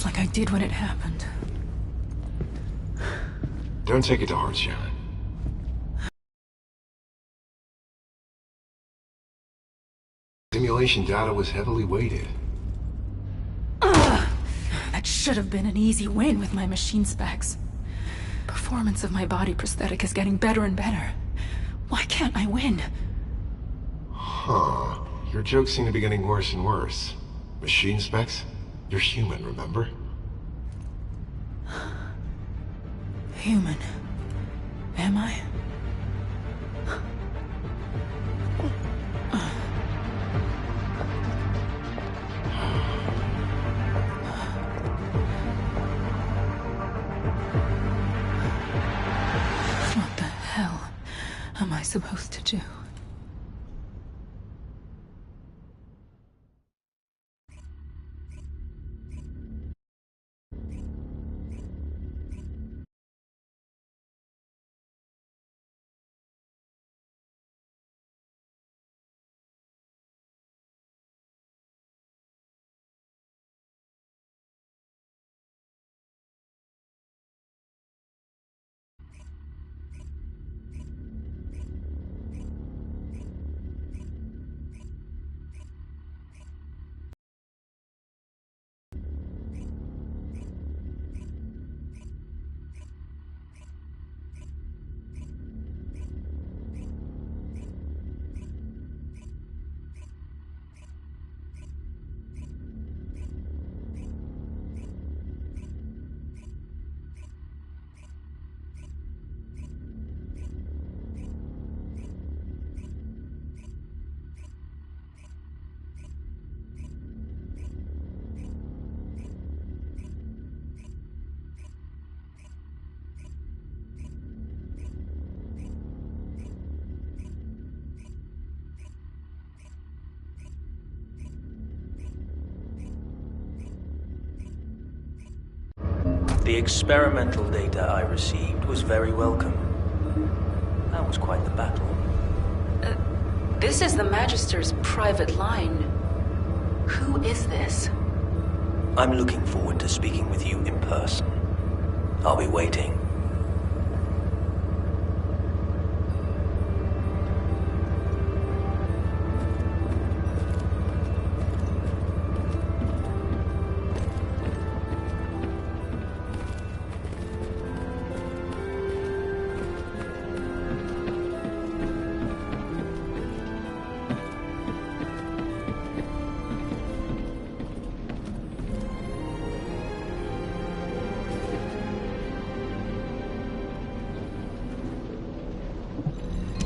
like I did when it happened. Don't take it to heart, Sharen. Simulation data was heavily weighted. That should have been an easy win with my machine specs. Performance of my body prosthetic is getting better and better. Why can't I win? Huh. Your jokes seem to be getting worse and worse. Machine specs? You're human, remember? Human. Am I? What the hell am I supposed to do? The experimental data I received was very welcome. That was quite the battle. This is the Magister's private line. Who is this? I'm looking forward to speaking with you in person. I'll be waiting.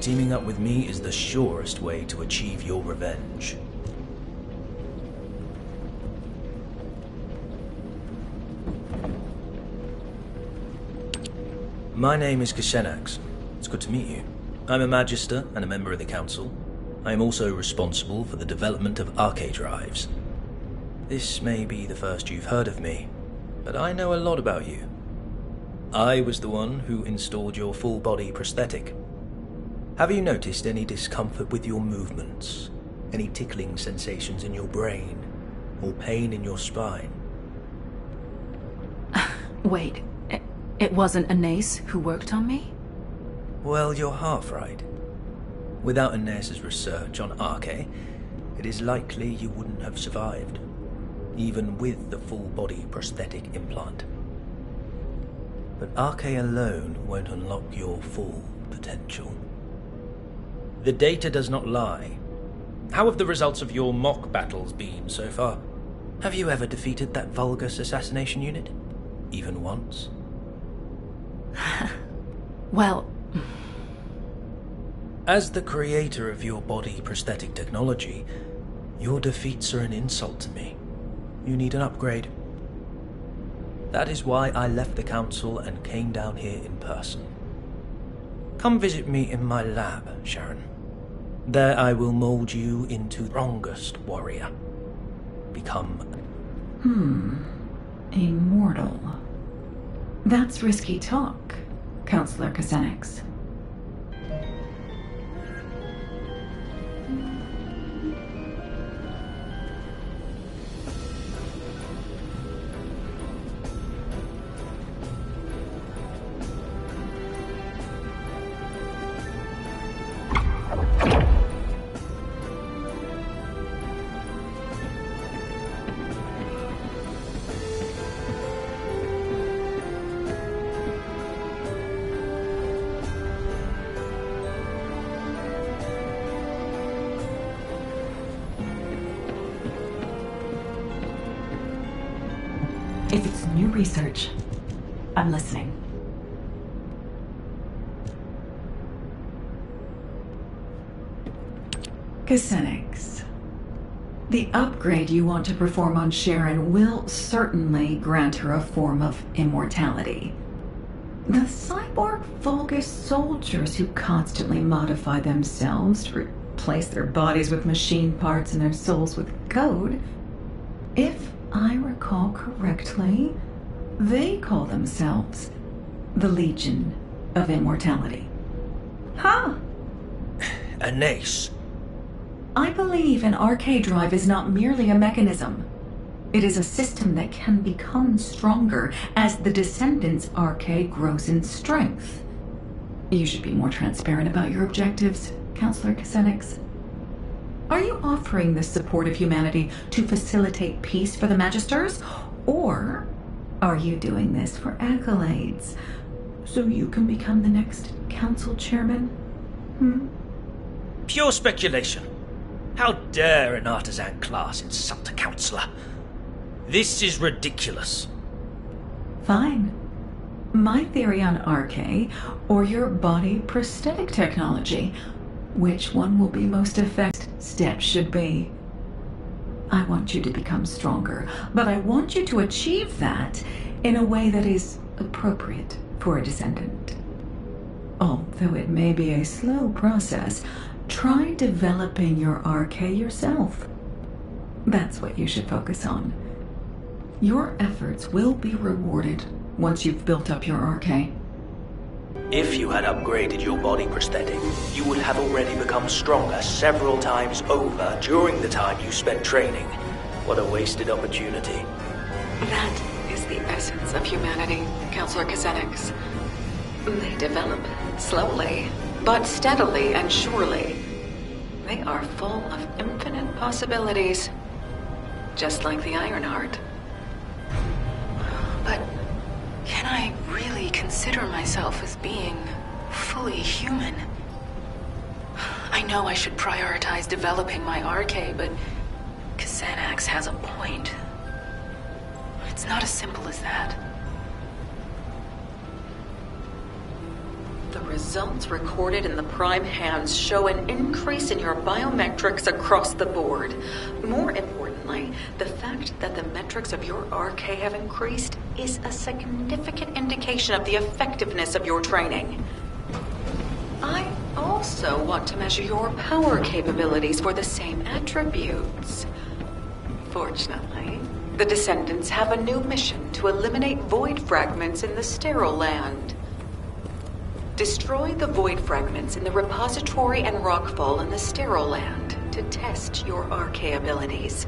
Teaming up with me is the surest way to achieve your revenge. My name is Descendant. It's good to meet you. I'm a Magister and a member of the Council. I am also responsible for the development of arcade drives. This may be the first you've heard of me, but I know a lot about you. I was the one who installed your full-body prosthetic. Have you noticed any discomfort with your movements? Any tickling sensations in your brain? Or pain in your spine? Wait, it wasn't Anais who worked on me? Well, you're half right. Without Anais' research on Arche, it is likely you wouldn't have survived, even with the full-body prosthetic implant. But Arche alone won't unlock your full potential. The data does not lie. How have the results of your mock battles been so far? Have you ever defeated that Vulgus assassination unit? Even once? Well... As the creator of your body prosthetic technology, your defeats are an insult to me. You need an upgrade. That is why I left the Council and came down here in person. Come visit me in my lab, Sharen. There I will mold you into the strongest warrior. Become... Immortal. That's risky talk, Counselor Descendant. some new research. I'm listening. Casenix. The upgrade you want to perform on Sharen will certainly grant her a form of immortality. The cyborg Vulgus soldiers who constantly modify themselves to replace their bodies with machine parts and their souls with code, if I recall correctly, they call themselves the Legion of Immortality. Huh? Anais. I believe an arcade drive is not merely a mechanism. It is a system that can become stronger as the Descendant's arcade grows in strength. You should be more transparent about your objectives, Counselor Casenix. Are you offering this support of humanity to facilitate peace for the Magisters? Or are you doing this for accolades, so you can become the next Council Chairman? Pure speculation. How dare an artisan class insult a councillor? This is ridiculous. Fine. My theory on RK, or your body prosthetic technology. Which one will be most effective? Steps should be. I want you to become stronger, but I want you to achieve that in a way that is appropriate for a Descendant. Although it may be a slow process, try developing your RK yourself. That's what you should focus on. Your efforts will be rewarded once you've built up your RK. If you had upgraded your body prosthetic, you would have already become stronger several times over during the time you spent training. What a wasted opportunity. That is the essence of humanity, Counselor Casenix. They develop slowly, but steadily and surely. They are full of infinite possibilities, just like the Ironheart. But can I really consider myself as being fully human? I know I should prioritize developing my RK, but Casenix has a point. It's not as simple as that. The results recorded in the Prime hands show an increase in your biometrics across the board. More importantly, the fact that the metrics of your RK have increased is a significant indication of the effectiveness of your training. I also want to measure your power capabilities for the same attributes. Fortunately, the Descendants have a new mission to eliminate void fragments in the sterile land. Destroy the void fragments in the repository and rockfall in the sterile land to test your RK abilities.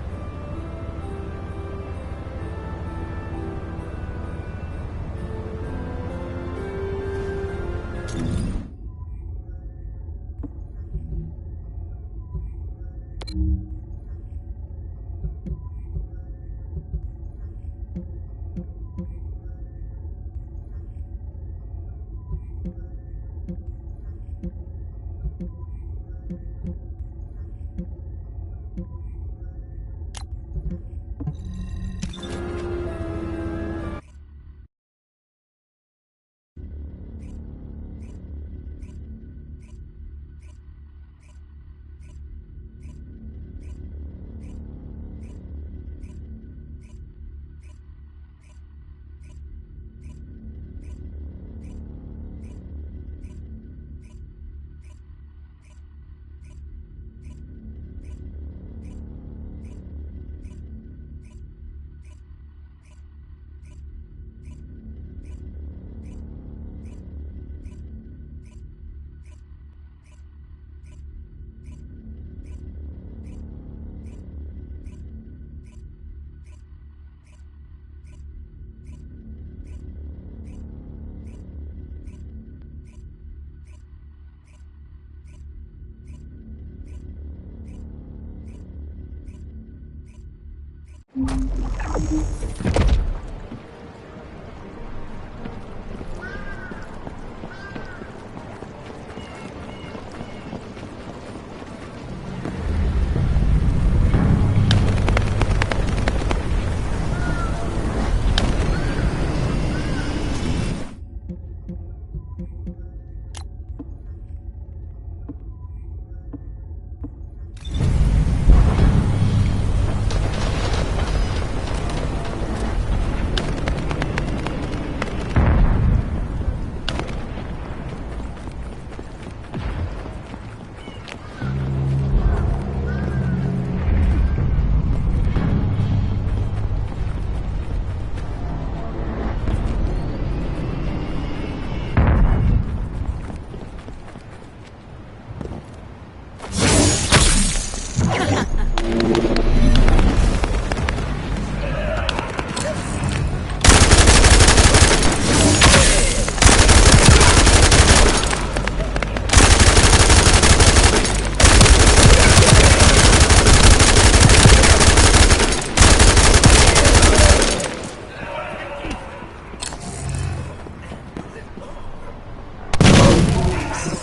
Target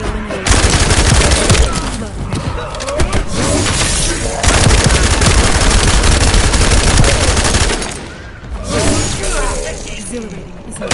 eliminated. Exhilarating, isn't it?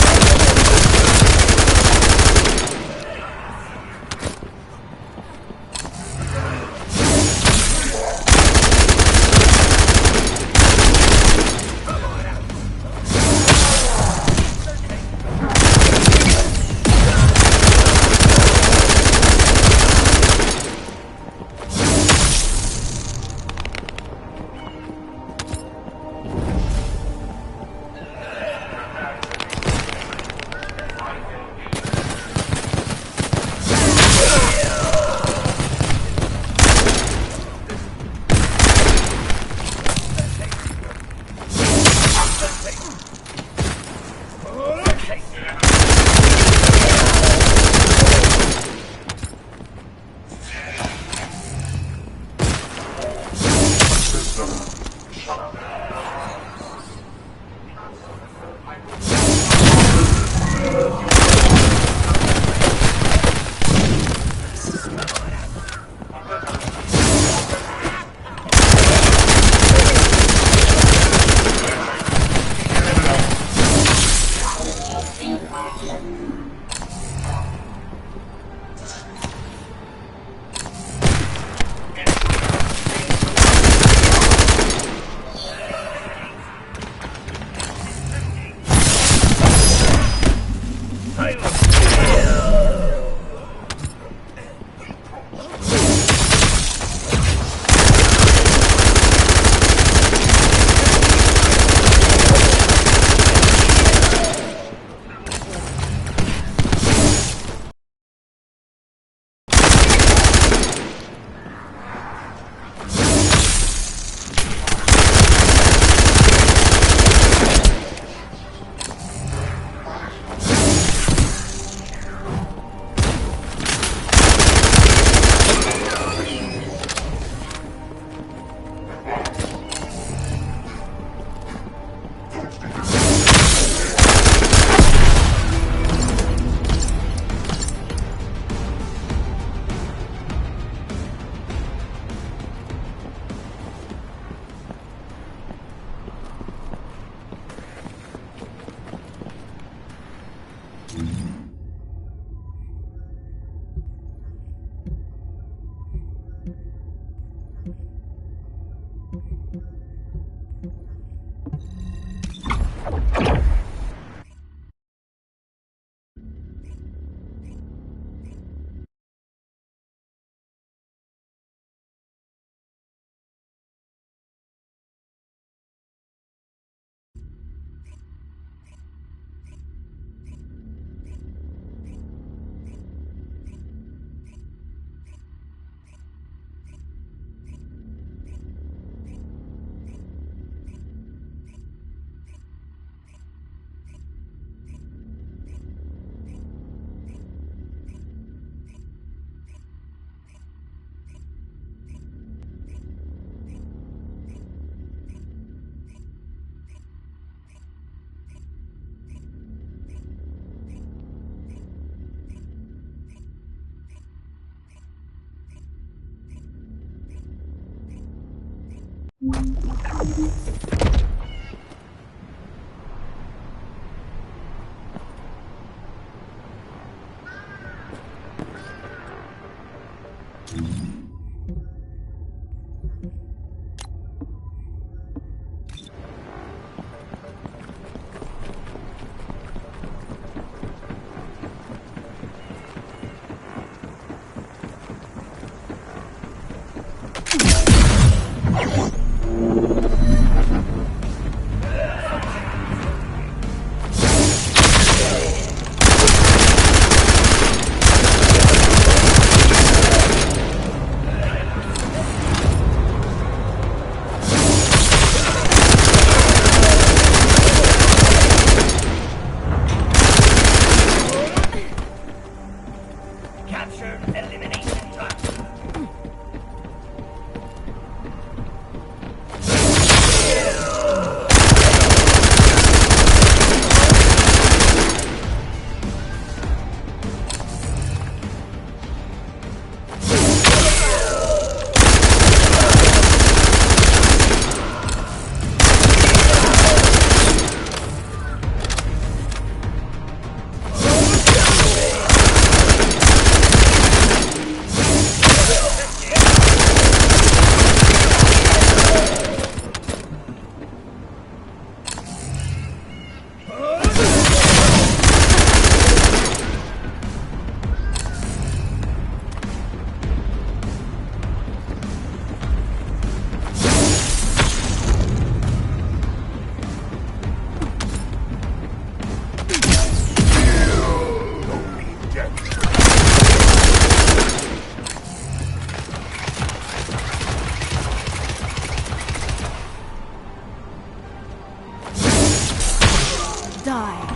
die.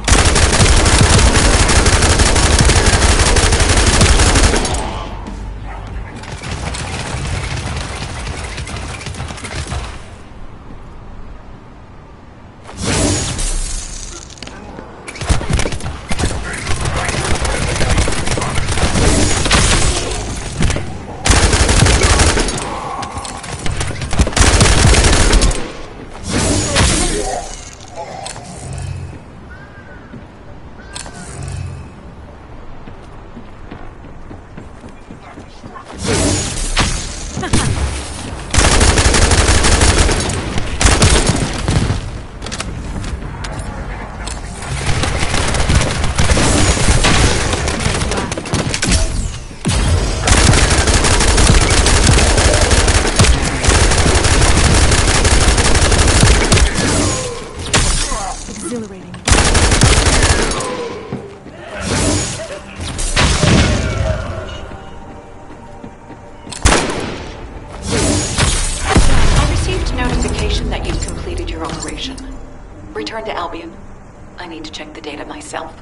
Exhilarating. I received notification that you've completed your operation. Return to Albion. I need to check the data myself.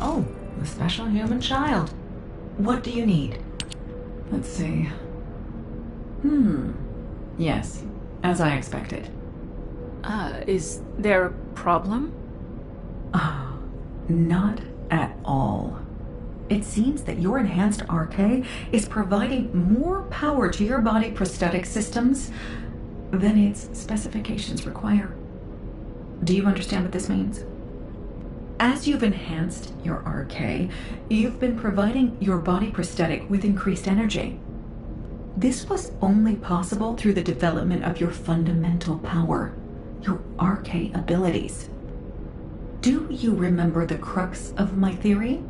Oh, a special human child. What do you need? Let's see. Yes, as I expected. Is there a problem? Not at all. It seems that your enhanced RK is providing more power to your body prosthetic systems than its specifications require. Do you understand what this means? As you've enhanced your RK, you've been providing your body prosthetic with increased energy. This was only possible through the development of your fundamental power, your RK abilities. Do you remember the crux of my theory?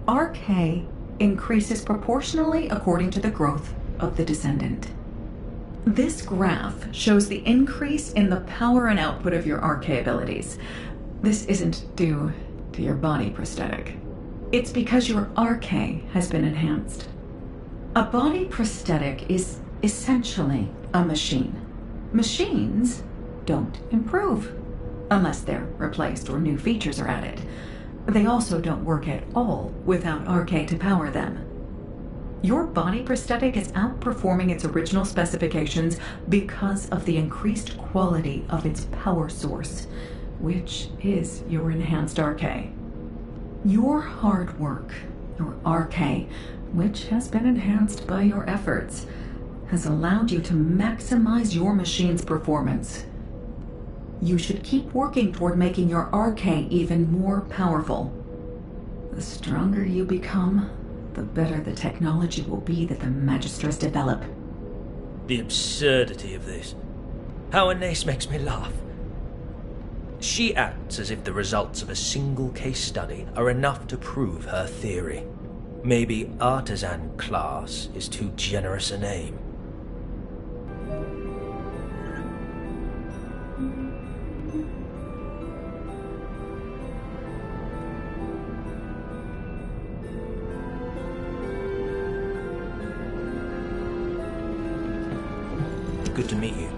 RK increases proportionally according to the growth of the Descendant. This graph shows the increase in the power and output of your RK abilities. This isn't due to your body prosthetic. It's because your RK has been enhanced. A body prosthetic is essentially a machine. Machines don't improve unless they're replaced or new features are added. They also don't work at all without RK to power them. Your body prosthetic is outperforming its original specifications because of the increased quality of its power source, which is your enhanced RK. Your hard work, your RK, which has been enhanced by your efforts, has allowed you to maximize your machine's performance. you should keep working toward making your RK even more powerful. The stronger you become, the better the technology will be that the Magisters develop. The absurdity of this. How Anais makes me laugh. She acts as if the results of a single case study are enough to prove her theory. Maybe artisan class is too generous a name. Good to meet you.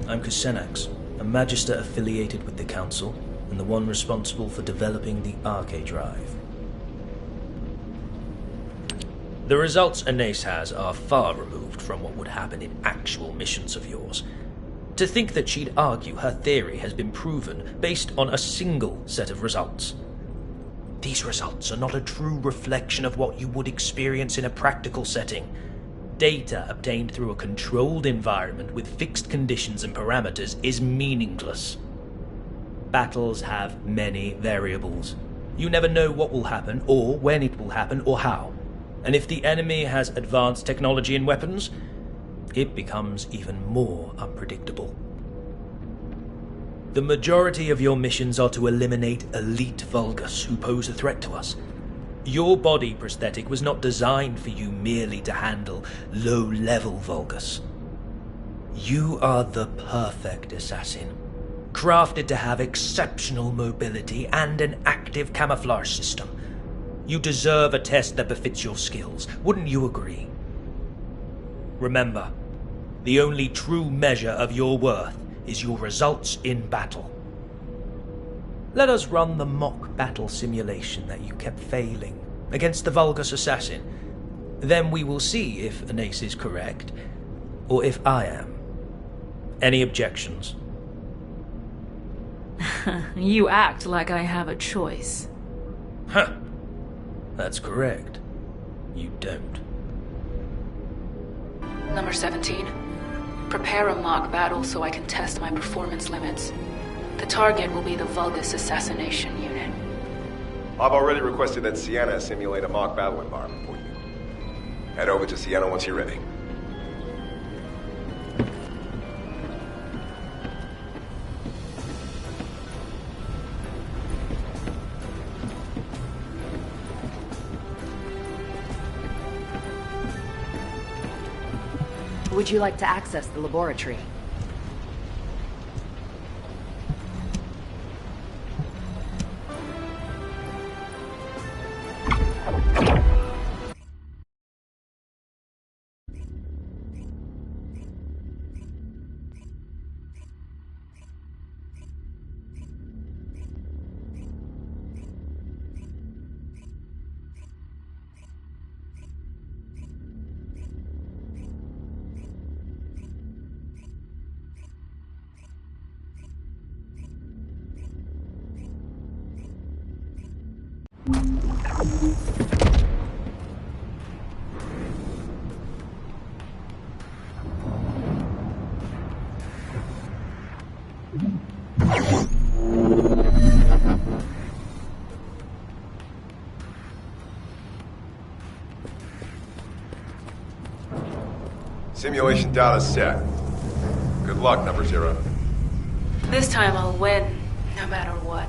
I'm Kusenax, a Magister affiliated with the Council, and the one responsible for developing the RK drive. The results Anais has are far removed from what would happen in actual missions of yours. To think that she'd argue her theory has been proven based on a single set of results. These results are not a true reflection of what you would experience in a practical setting. Data obtained through a controlled environment with fixed conditions and parameters is meaningless. Battles have many variables. You never know what will happen, or when it will happen, or how. And if the enemy has advanced technology and weapons, it becomes even more unpredictable. The majority of your missions are to eliminate elite Vulgus who pose a threat to us. Your body prosthetic was not designed for you merely to handle low-level Vulgus. You are the perfect assassin, crafted to have exceptional mobility and an active camouflage system. You deserve a test that befits your skills, wouldn't you agree? Remember, the only true measure of your worth is your results in battle. Let us run the mock battle simulation that you kept failing against the Vulgus assassin. Then we will see if Anais is correct, or if I am. Any objections? You act like I have a choice. Huh. That's correct. You don't. Number 17. Prepare a mock battle so I can test my performance limits. The target will be the Vulgus assassination unit. I've already requested that Sienna simulate a mock battle environment for you. Head over to Sienna once you're ready. Would you like to access the laboratory? Simulation data set. Good luck, number 0. This time I'll win, no matter what.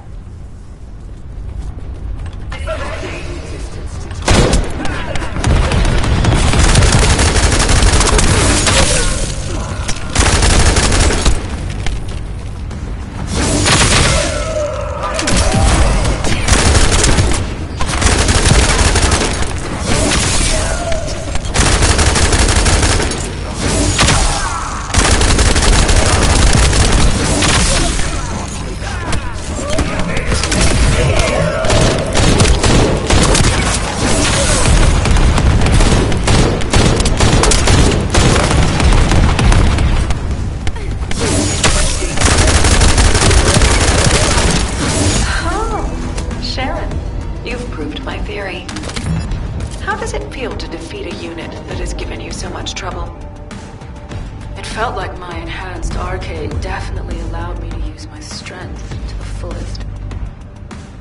Sharen, you've proved my theory. How does it feel to defeat a unit that has given you so much trouble? It felt like my enhanced arcade definitely allowed me to use my strength to the fullest.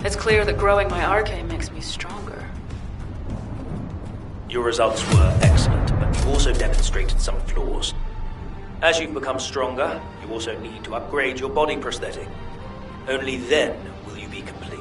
It's clear that growing my RK makes me stronger. Your results were excellent, but you also demonstrated some flaws. As you've become stronger, you also need to upgrade your body prosthetic. Only then will you be complete.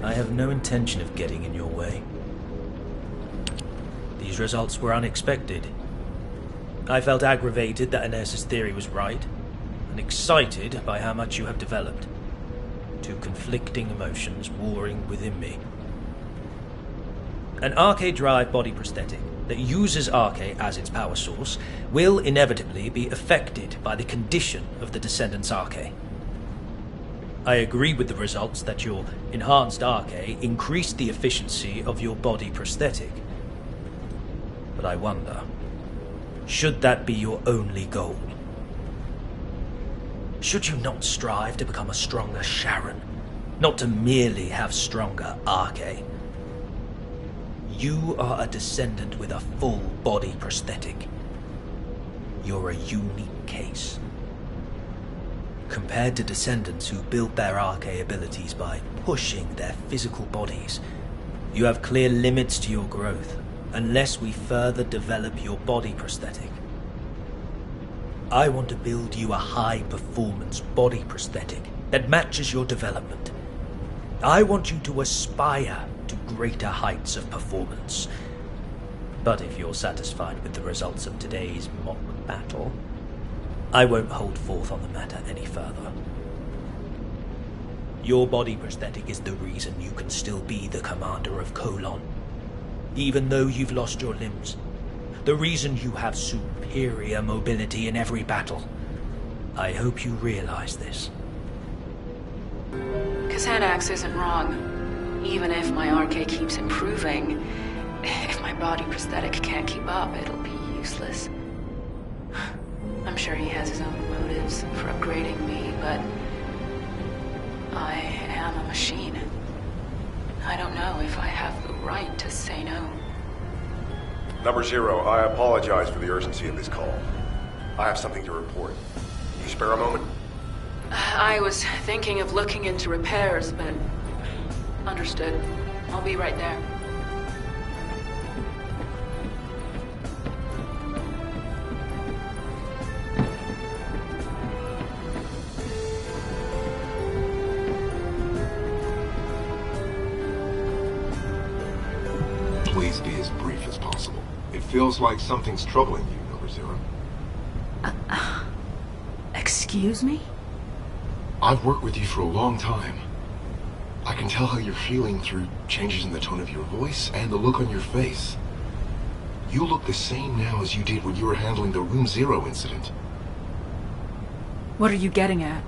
I have no intention of getting in your way. These results were unexpected. I felt aggravated that Iner's theory was right, and excited by how much you have developed. Two conflicting emotions warring within me. An RK drive body prosthetic that uses RK as its power source will inevitably be affected by the condition of the Descendant's RK. I agree with the results that your enhanced RK increased the efficiency of your body prosthetic. But I wonder, should that be your only goal? Should you not strive to become a stronger Sharen, not to merely have stronger RK? You are a Descendant with a full body prosthetic. You're a unique case. Compared to Descendants who build their RK abilities by pushing their physical bodies, you have clear limits to your growth unless we further develop your body prosthetic. I want to build you a high-performance body prosthetic that matches your development. I want you to aspire to greater heights of performance. But if you're satisfied with the results of today's mock battle, I won't hold forth on the matter any further. Your body prosthetic is the reason you can still be the commander of Colon, even though you've lost your limbs. The reason you have superior mobility in every battle. I hope you realize this. Xanax isn't wrong. Even if my RK keeps improving, if my body prosthetic can't keep up, it'll be useless. I'm sure he has his own motives for upgrading me, but I am a machine. I don't know if I have the right to say no. Number 0, I apologize for the urgency of this call. I have something to report. Can you spare a moment? I was thinking of looking into repairs, but... Understood. I'll be right there. Please be as brief as possible. It feels like something's troubling you, Number 0. Excuse me? I've worked with you for a long time. I can tell how you're feeling through changes in the tone of your voice and the look on your face. You look the same now as you did when you were handling the Room Zero incident. What are you getting at?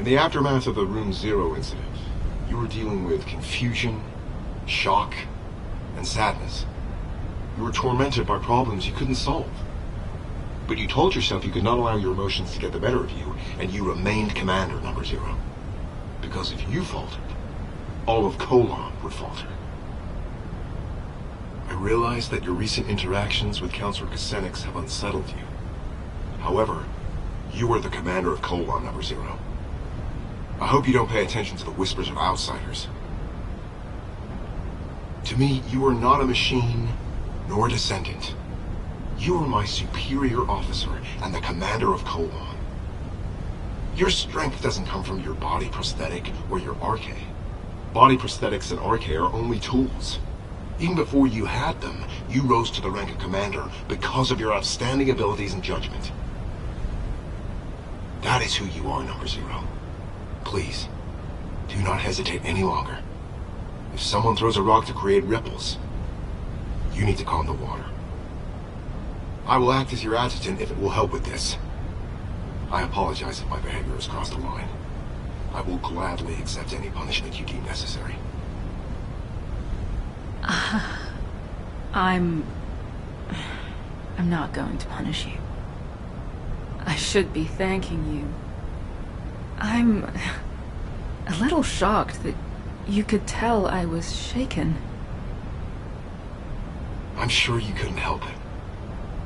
In the aftermath of the Room Zero incident, you were dealing with confusion, shock, and sadness. You were tormented by problems you couldn't solve. But you told yourself you could not allow your emotions to get the better of you, and you remained Commander Number Zero. Because if you faltered, all of Colon would falter. I realize that your recent interactions with Councilor Kusenix have unsettled you. However, you are the commander of Colon Number Zero. I hope you don't pay attention to the whispers of outsiders. To me, you are not a machine, nor a descendant. You are my superior officer and the commander of Colon. Your strength doesn't come from your body prosthetic or your RK. Body prosthetics and RK are only tools. Even before you had them, you rose to the rank of commander because of your outstanding abilities and judgment. That is who you are, Number Zero. Please, do not hesitate any longer. If someone throws a rock to create ripples, you need to calm the water. I will act as your adjutant if it will help with this. I apologize if my behavior has crossed the line. I will gladly accept any punishment you deem necessary. I'm not going to punish you. I should be thanking you. I'm a little shocked that you could tell I was shaken. I'm sure you couldn't help it.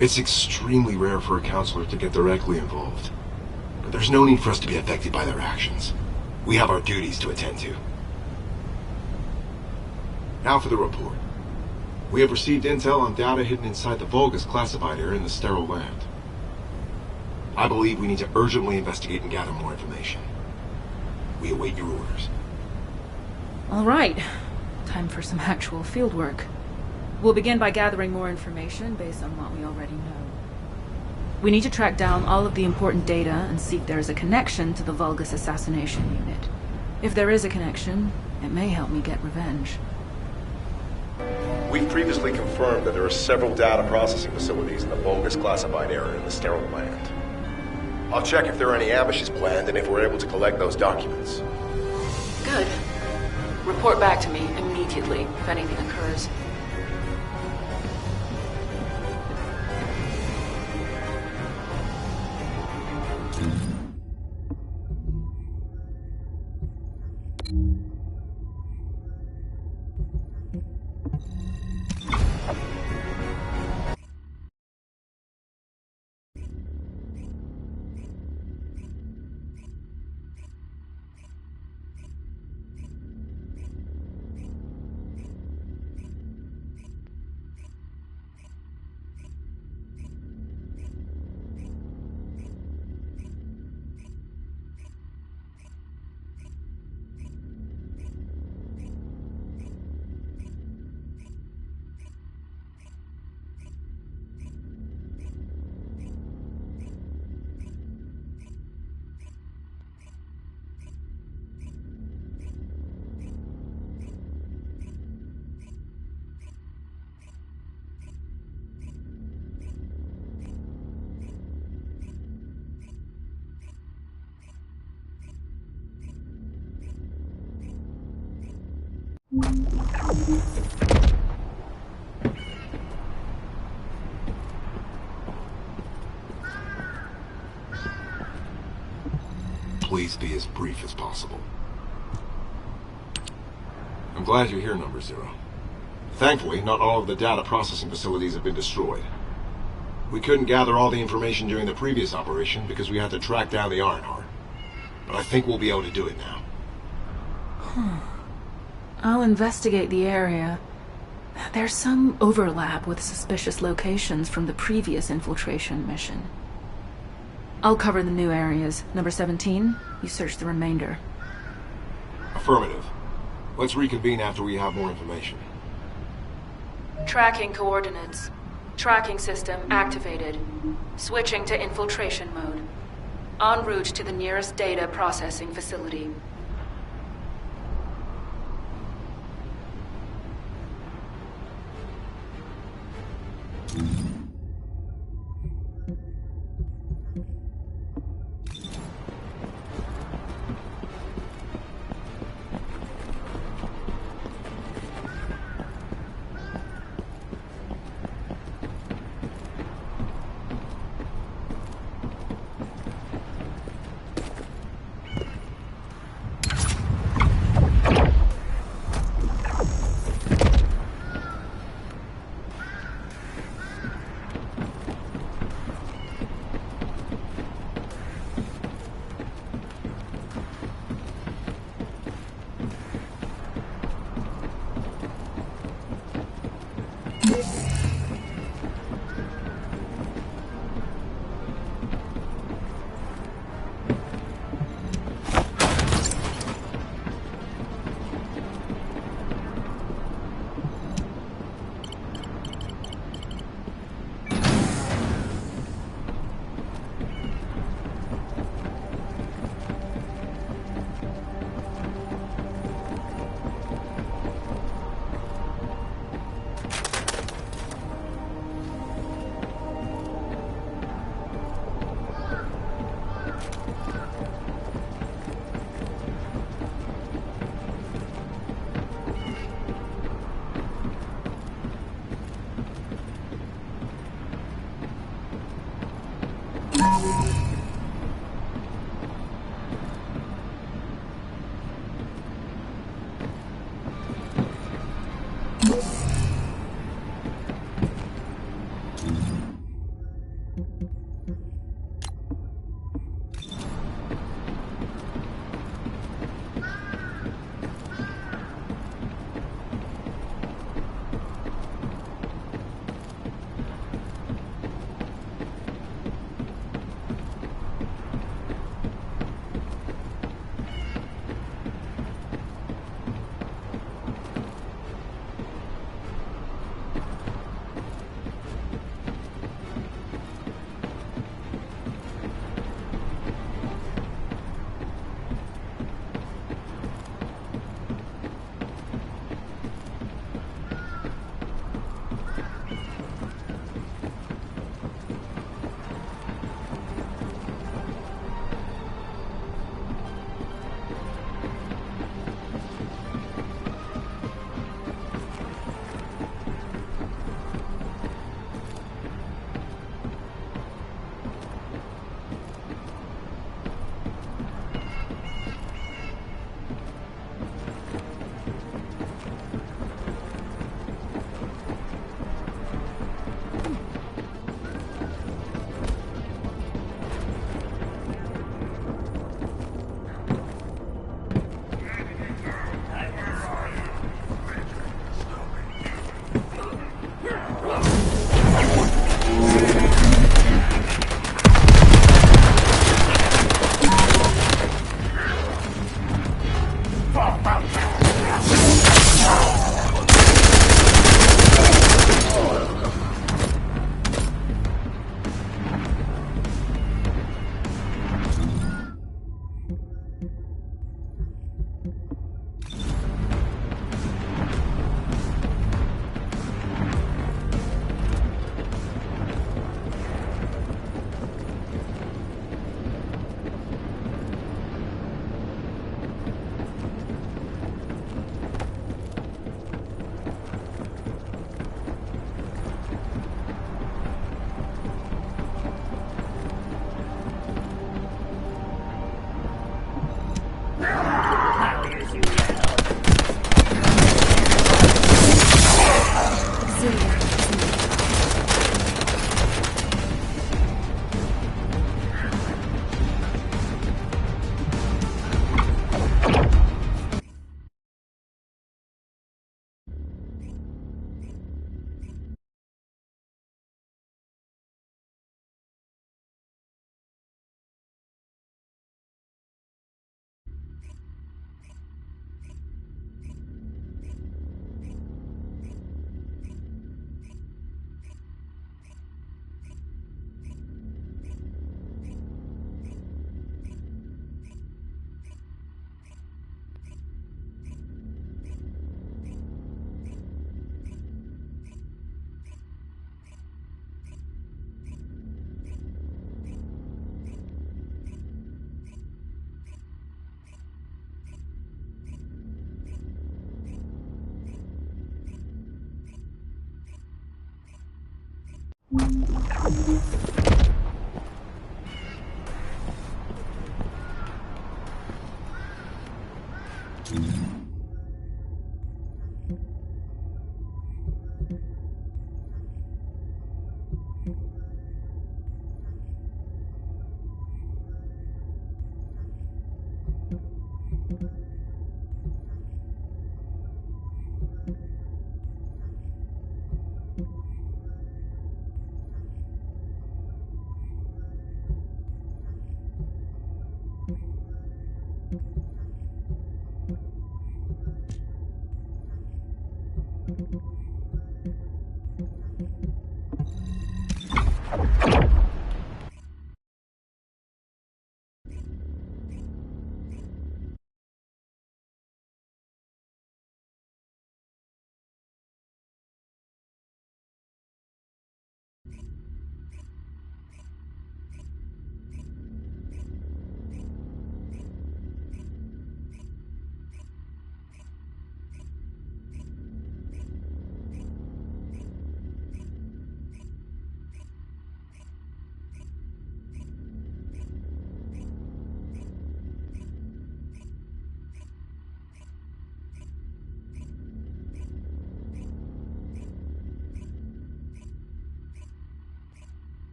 It's extremely rare for a counselor to get directly involved. But there's no need for us to be affected by their actions. We have our duties to attend to. Now for the report. We have received intel on data hidden inside the Vulgus classified area in the Sterile Land. I believe we need to urgently investigate and gather more information. We await your orders. All right. Time for some actual fieldwork. We'll begin by gathering more information based on what we already know. We need to track down all of the important data and see if there is a connection to the Vulgus assassination unit. If there is a connection, it may help me get revenge. We've previously confirmed that there are several data processing facilities in the Vulgus classified area in the Sterile Land. I'll check if there are any ambushes planned and if we're able to collect those documents. Good. Report back to me immediately if anything occurs. Please be as brief as possible. I'm glad you're here, Number Zero. Thankfully, not all of the data processing facilities have been destroyed. We couldn't gather all the information during the previous operation because we had to track down the Ironheart. But I think we'll be able to do it now. I'll investigate the area. There's some overlap with suspicious locations from the previous infiltration mission. I'll cover the new areas. Number 17, you search the remainder. Affirmative. Let's reconvene after we have more information. Tracking coordinates. Tracking system activated. Switching to infiltration mode. En route to the nearest data processing facility.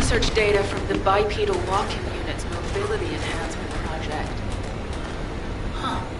research data from the bipedal walking unit's mobility enhancement project. Huh.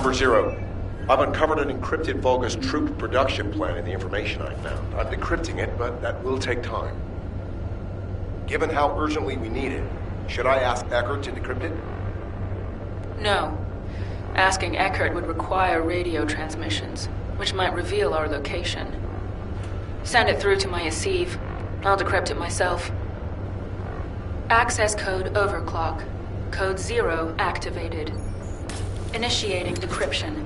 Number 0. I've uncovered an encrypted Vulgus troop production plan in the information I found. I'm decrypting it, but that will take time. Given how urgently we need it, should I ask Eckert to decrypt it? No. Asking Eckert would require radio transmissions, which might reveal our location. Send it through to my Yasiv. I'll decrypt it myself. Access code overclock. Code 0 activated. Initiating decryption.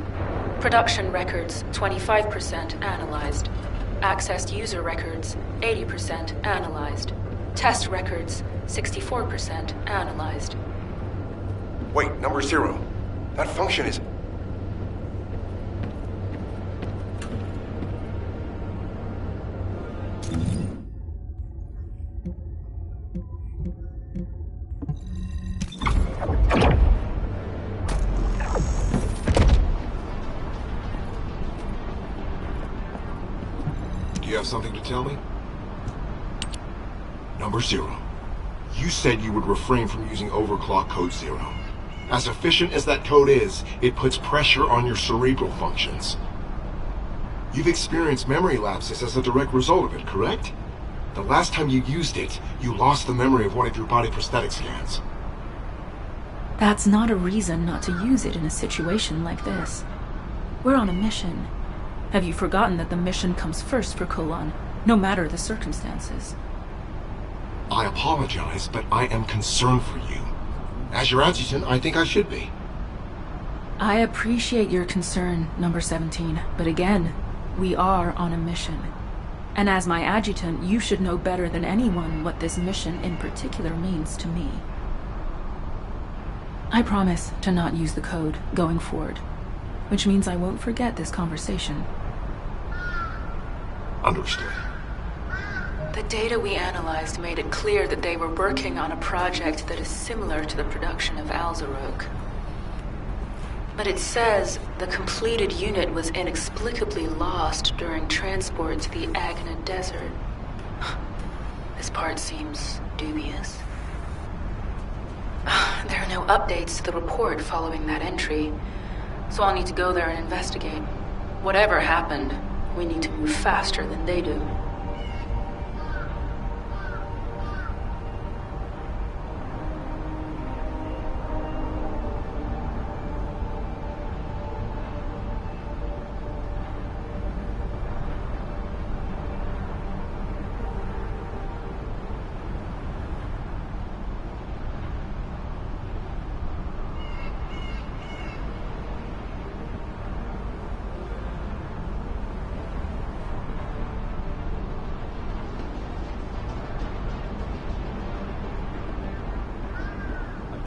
Production records 25% analyzed. Accessed user records 80% analyzed. Test records 64% analyzed. Wait, number 0. That function is... Do you have something to tell me? Number 0. You said you would refrain from using overclock code 0. As efficient as that code is, it puts pressure on your cerebral functions. You've experienced memory lapses as a direct result of it, correct? The last time you used it, you lost the memory of one of your body prosthetic scans. That's not a reason not to use it in a situation like this. We're on a mission. Have you forgotten that the mission comes first for Colon, no matter the circumstances? I apologize, but I am concerned for you. As your adjutant, I think I should be. I appreciate your concern, number 17, but again, we are on a mission. And as my adjutant, you should know better than anyone what this mission in particular means to me. I promise to not use the code going forward, which means I won't forget this conversation. Understood. The data we analyzed made it clear that they were working on a project that is similar to the production of Alzarok. But it says the completed unit was inexplicably lost during transport to the Agna Desert. This part seems dubious. There are no updates to the report following that entry, so I'll need to go there and investigate. Whatever happened, we need to move faster than they do.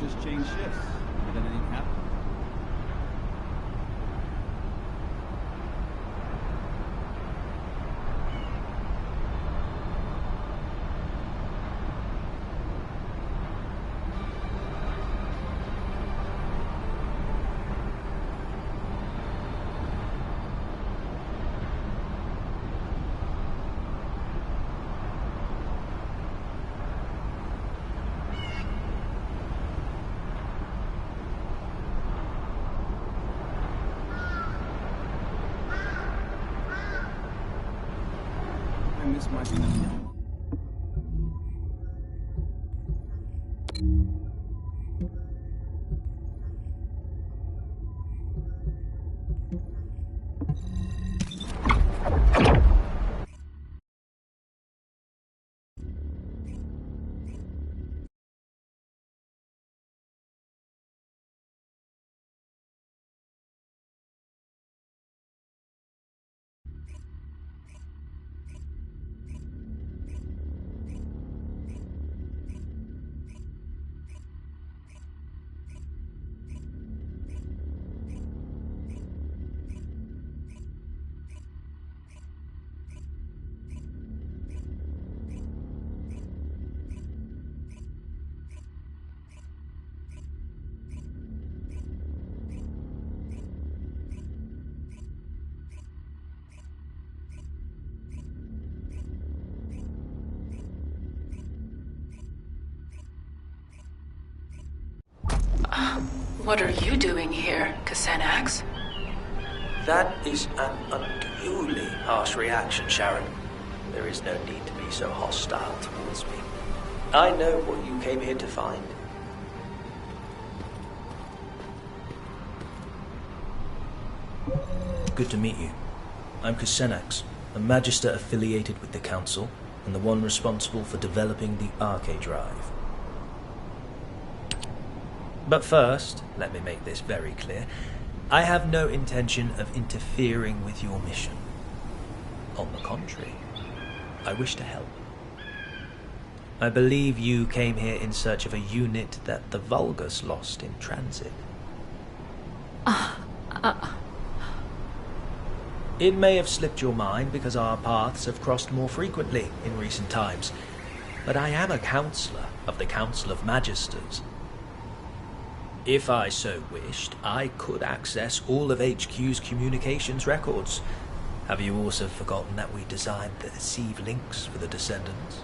Just change shifts. Did anything happen? This might be the What are you doing here, Kasanax? That is an unduly harsh reaction, Sharen. There is no need to be so hostile towards me. I know what you came here to find. Good to meet you. I'm Kusenax, a Magister affiliated with the Council, and the one responsible for developing the Arche Drive. But first, let me make this very clear. I have no intention of interfering with your mission. On the contrary, I wish to help. I believe you came here in search of a unit that the Vulgus lost in transit. It may have slipped your mind because our paths have crossed more frequently in recent times, but I am a counselor of the Council of Magisters. If I so wished, I could access all of HQ's communications records. Have you also forgotten that we designed the Deceive links for the Descendants?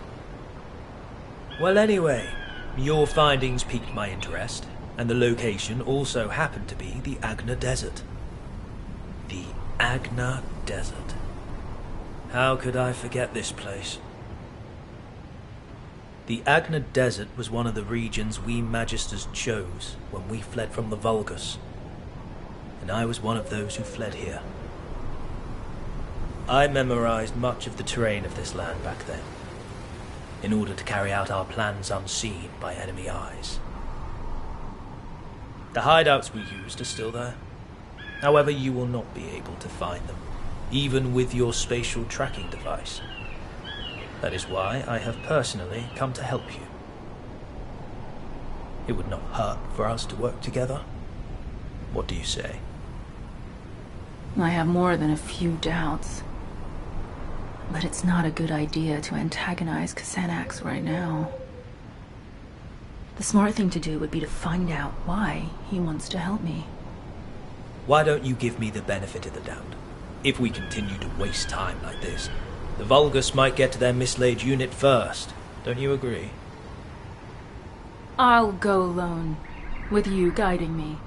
Well, anyway, your findings piqued my interest, and the location also happened to be the Agna Desert. The Agna Desert. How could I forget this place? The Agna Desert was one of the regions we Magisters chose when we fled from the Vulgus, and I was one of those who fled here. I memorized much of the terrain of this land back then, in order to carry out our plans unseen by enemy eyes. The hideouts we used are still there. However, you will not be able to find them, even with your spatial tracking device. That is why I have personally come to help you. It would not hurt for us to work together. What do you say? I have more than a few doubts. But it's not a good idea to antagonize Kusenax right now. The smart thing to do would be to find out why he wants to help me. Why don't you give me the benefit of the doubt? If we continue to waste time like this, the Vulgus might get to their mislaid unit first. Don't you agree? I'll go alone, with you guiding me.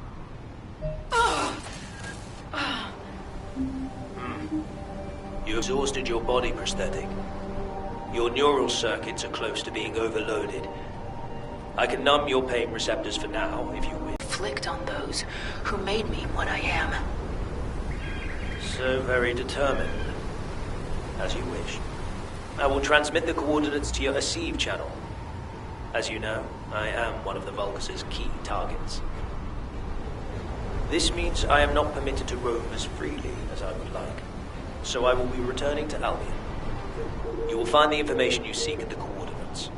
You exhausted your body prosthetic. Your neural circuits are close to being overloaded. I can numb your pain receptors for now, if you wish. Inflict on those who made me what I am. So very determined. As you wish. I will transmit the coordinates to your Deceive channel. As you know, I am one of the Vulgus' key targets. This means I am not permitted to roam as freely as I would like. So I will be returning to Albion. You will find the information you seek at the coordinates.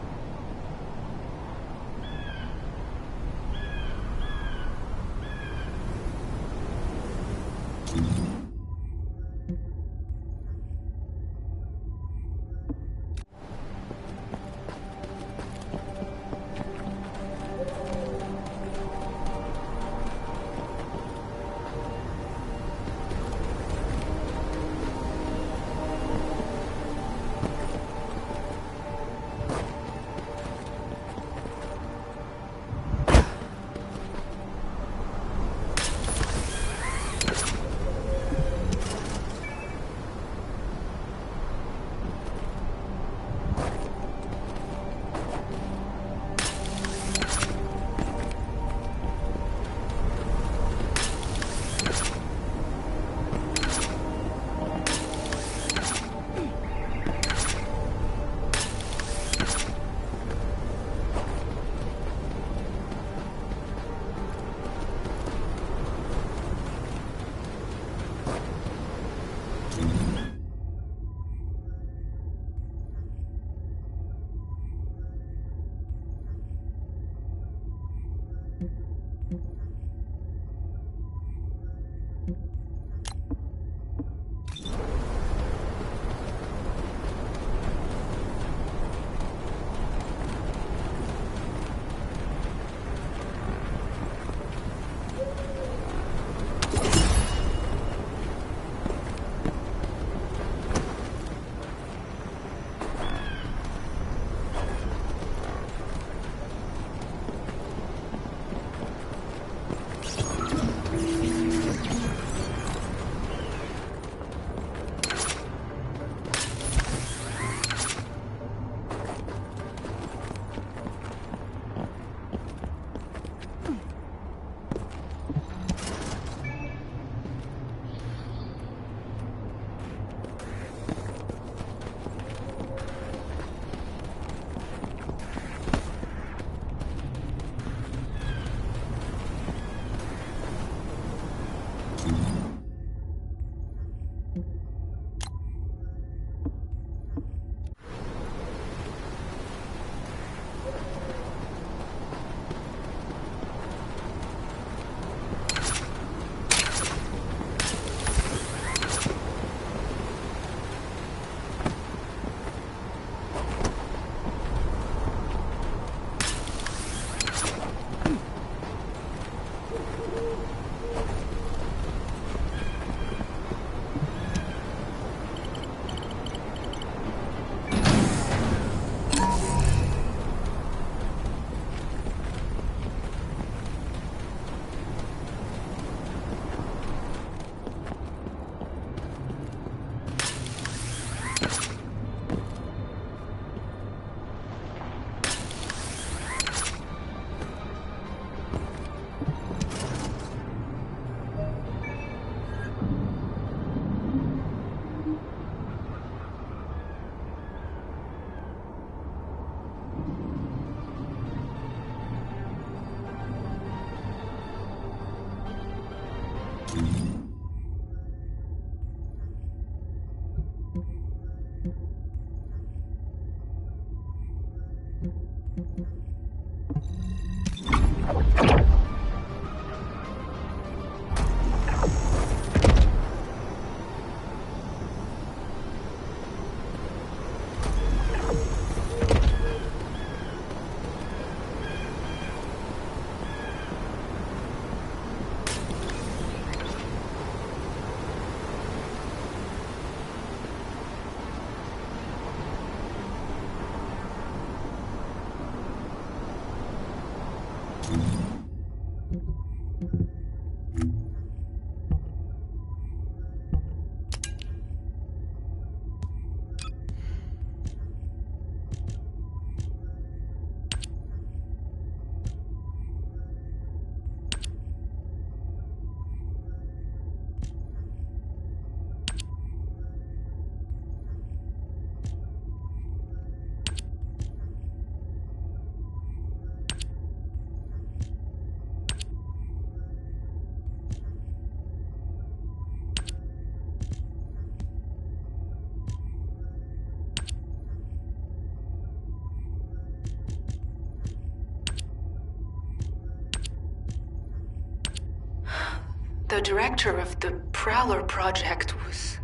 The director of the Prowler project was...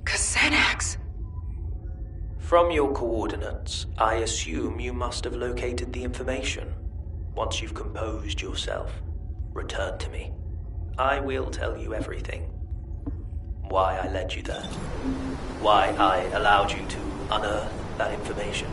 Xanax. From your coordinates, I assume you must have located the information. Once you've composed yourself, return to me. I will tell you everything. Why I led you there. Why I allowed you to unearth that information.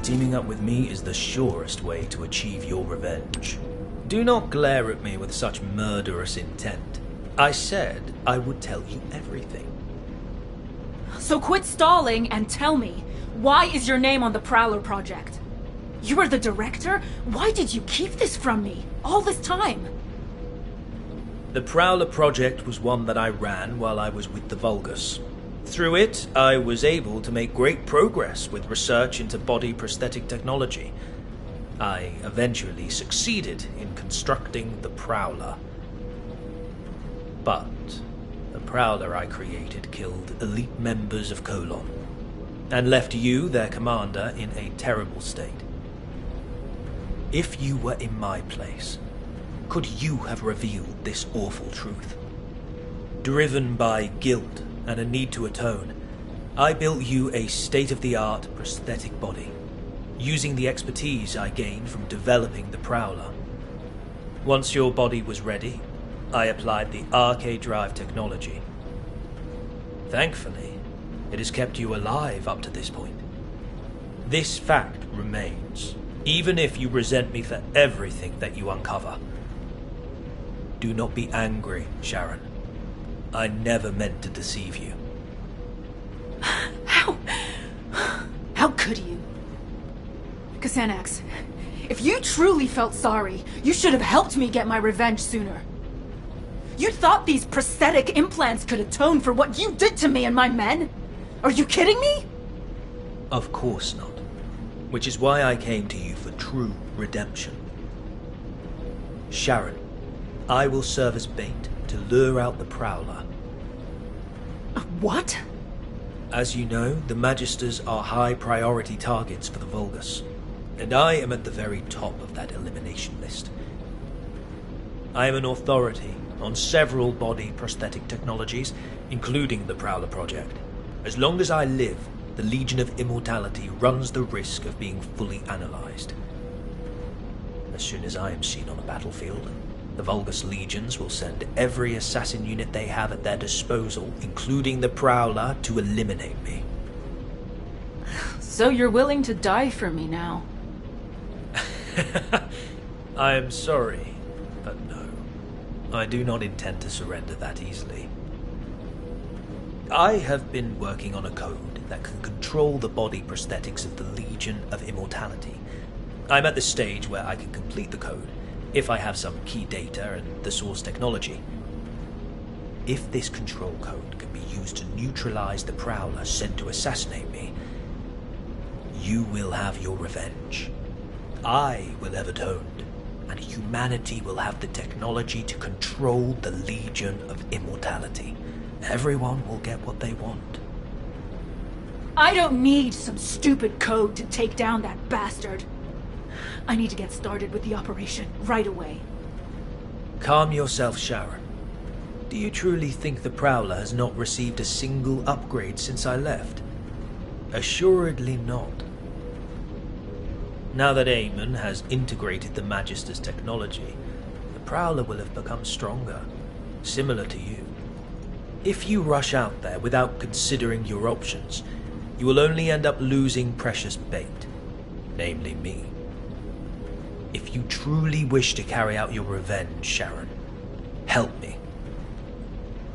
Teaming up with me is the surest way to achieve your revenge. Do not glare at me with such murderous intent. I said I would tell you everything. So quit stalling and tell me, why is your name on the Prowler project? You were the director? Why did you keep this from me all this time? The Prowler project was one that I ran while I was with the Vulgus. Through it, I was able to make great progress with research into body prosthetic technology. I eventually succeeded in constructing the Prowler. But the Prowler I created killed elite members of Colon, and left you, their commander, in a terrible state. If you were in my place, could you have revealed this awful truth? Driven by guilt and a need to atone, I built you a state-of-the-art prosthetic body, using the expertise I gained from developing the Prowler. Once your body was ready, I applied the RK drive technology. Thankfully, it has kept you alive up to this point. This fact remains, even if you resent me for everything that you uncover. Do not be angry, Sharen. I never meant to deceive you. How could you? Xanax, if you truly felt sorry, you should have helped me get my revenge sooner. You thought these prosthetic implants could atone for what you did to me and my men? Are you kidding me? Of course not. Which is why I came to you for true redemption. Sharen, I will serve as bait to lure out the Prowler. What? As you know, the Magisters are high priority targets for the Vulgus, and I am at the very top of that elimination list. I am an authority on several body prosthetic technologies, including the Prowler project. As long as I live, the Legion of Immortality runs the risk of being fully analyzed. As soon as I am seen on a battlefield, The Vulgus legions will send every assassin unit they have at their disposal, including the Prowler, to eliminate me. So you're willing to die for me now? I am sorry, but no. I do not intend to surrender that easily. I have been working on a code that can control the body prosthetics of the Legion of Immortality. I'm at the stage where I can complete the code, if I have some key data and the source technology. If this control code can be used to neutralize the Prowler sent to assassinate me, you will have your revenge. I will have atoned, and humanity will have the technology to control the Legion of Immortality. Everyone will get what they want. I don't need some stupid code to take down that bastard. I need to get started with the operation right away. Calm yourself, Sharen. Do you truly think the Prowler has not received a single upgrade since I left? Assuredly not. Now that Eamon has integrated the Magister's technology, the Prowler will have become stronger, similar to you. If you rush out there without considering your options, you will only end up losing precious bait, namely me. If you truly wish to carry out your revenge, Sharen, help me.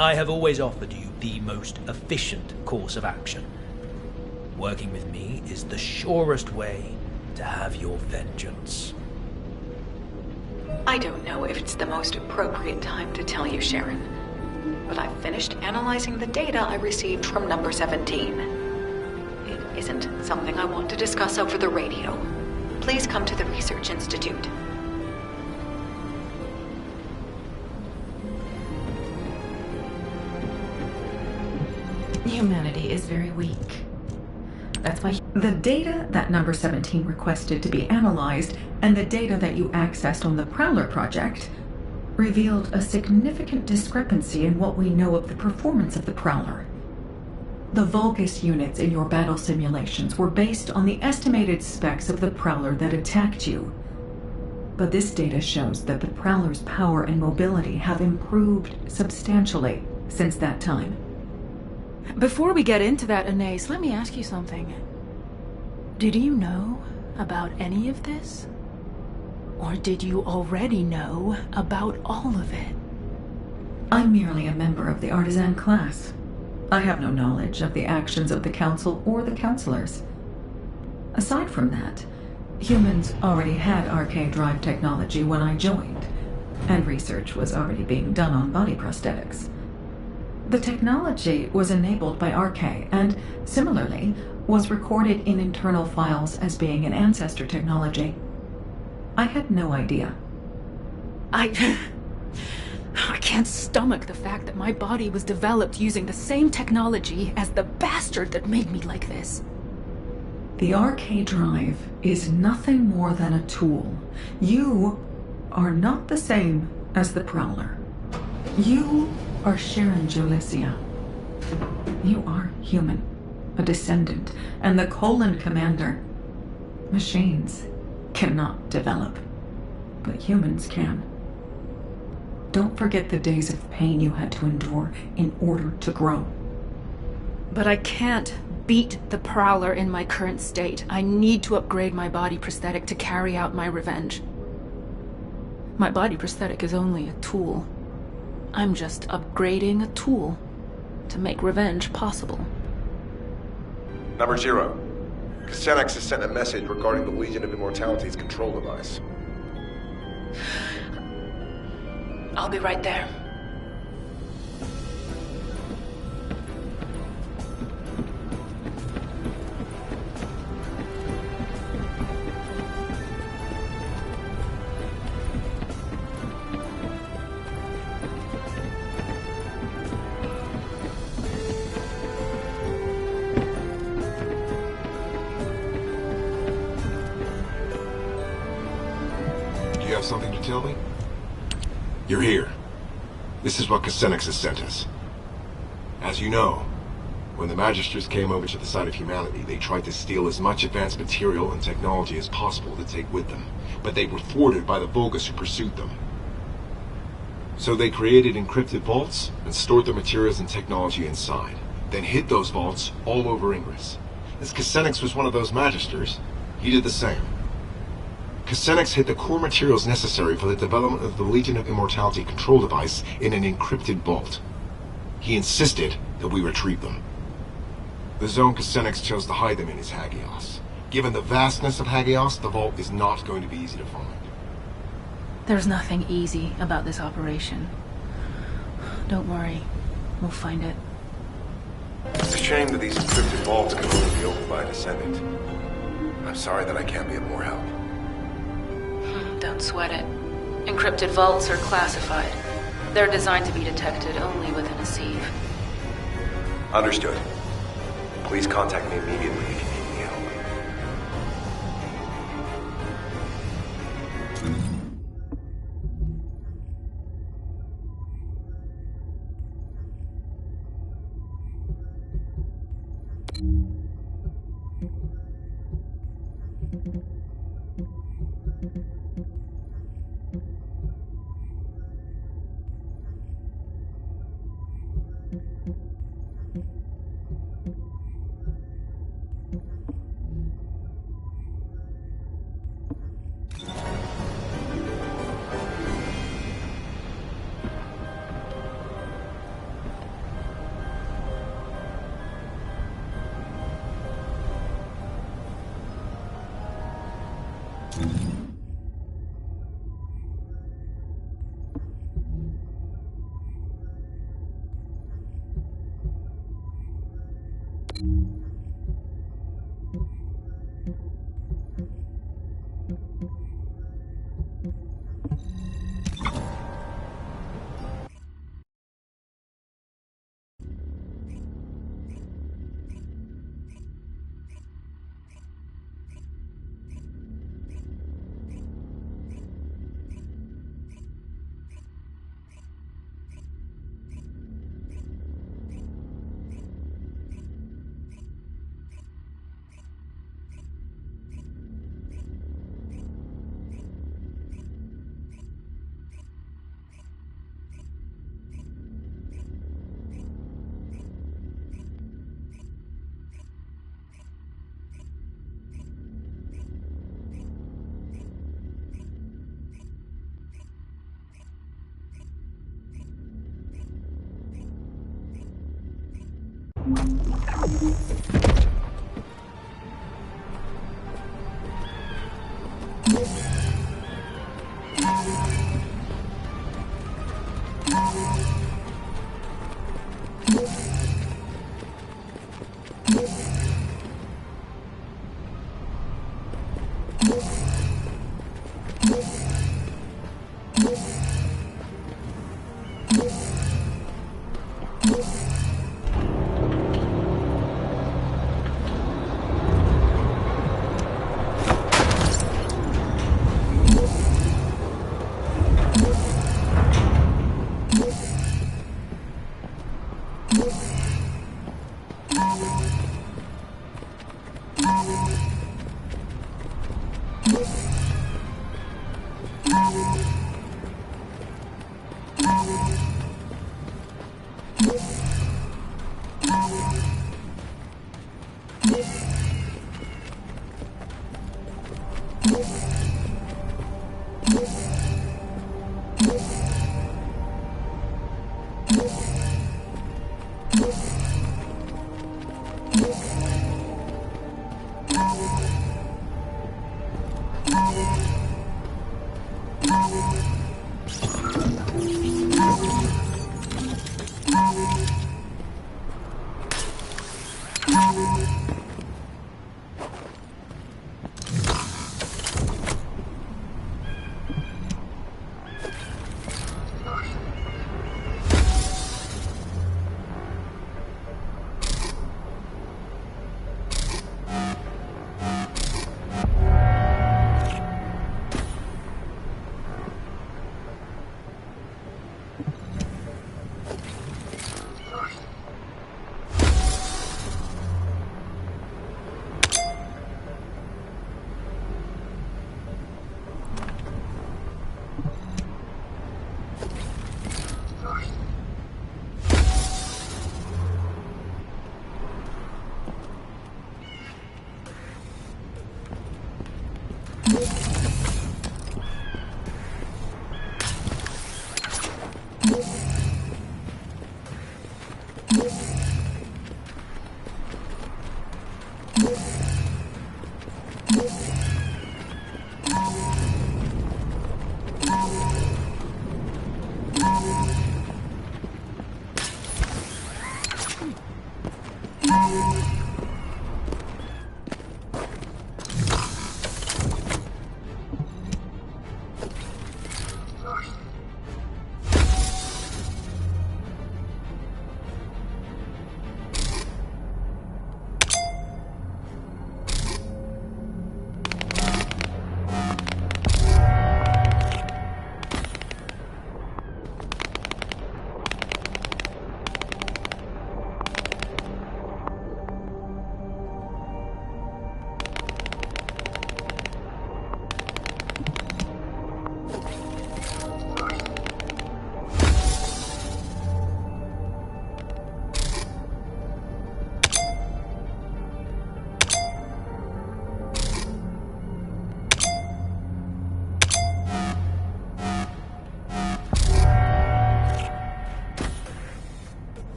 I have always offered you the most efficient course of action. Working with me is the surest way to have your vengeance. I don't know if it's the most appropriate time to tell you, Sharen, but I've finished analyzing the data I received from number 17. It isn't something I want to discuss over the radio. Please come to the Research Institute. Humanity is very weak. That's why the data that number 17 requested to be analyzed and the data that you accessed on the Prowler project revealed a significant discrepancy in what we know of the performance of the Prowler. The Vulgus units in your battle simulations were based on the estimated specs of the Prowler that attacked you. But this data shows that the Prowler's power and mobility have improved substantially since that time. Before we get into that, Anais, let me ask you something. Did you know about any of this? Or did you already know about all of it? I'm merely a member of the artisan class. I have no knowledge of the actions of the Council or the Councilors. Aside from that, humans already had arcade drive technology when I joined, and research was already being done on body prosthetics. The technology was enabled by Arcade and, similarly, was recorded in internal files as being an ancestor technology. I had no idea. I can't stomach the fact that my body was developed using the same technology as the bastard that made me like this. The Arcade drive is nothing more than a tool. You are not the same as the Prowler. You are Sharen Julicia. You are human, a descendant, and the Colon Commander. Machines cannot develop, but humans can. Don't forget the days of pain you had to endure in order to grow. But I can't beat the Prowler in my current state. I need to upgrade my body prosthetic to carry out my revenge. My body prosthetic is only a tool. I'm just upgrading a tool to make revenge possible. Number 0. Xenex has sent a message regarding the Legion of Immortality's control device. I'll be right there. Do you have something to tell me? You're here. This is what Xenex has sent us. As you know, when the Magisters came over to the side of humanity, they tried to steal as much advanced material and technology as possible to take with them, but they were thwarted by the Vulgus who pursued them. So they created encrypted vaults and stored their materials and technology inside, then hid those vaults all over Ingress. As Casenix was one of those magisters, he did the same. Casenix hid the core materials necessary for the development of the Legion of Immortality control device in an encrypted vault. He insisted that we retrieve them. The zone Casenix chose to hide them in is Hagios. Given the vastness of Hagios, the vault is not going to be easy to find. There's nothing easy about this operation. Don't worry. We'll find it. It's a shame that these encrypted vaults can only be opened by a Descendant. I'm sorry that I can't be of more help. Don't sweat it. Encrypted vaults are classified. They're designed to be detected only within a sieve. Understood. Please contact me immediately if you need any help.